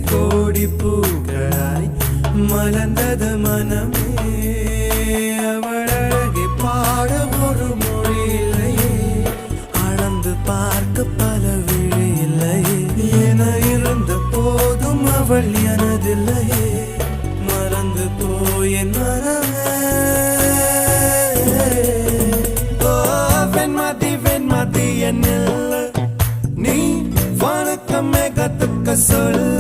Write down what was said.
கோடி பூக்களாய் மலர்ந்தது மனமே அவள் அழகை பாட ஒரு மொழி இல்லையே அளந்து பார்க்க பல விழி இல்லையே என இருந்த போதும் அவள் எனதில்லையே மறந்து போய் என் மனமே வெண்மதி என்னில்லை நீ வணக்கமே கத்துக்க சொல்ல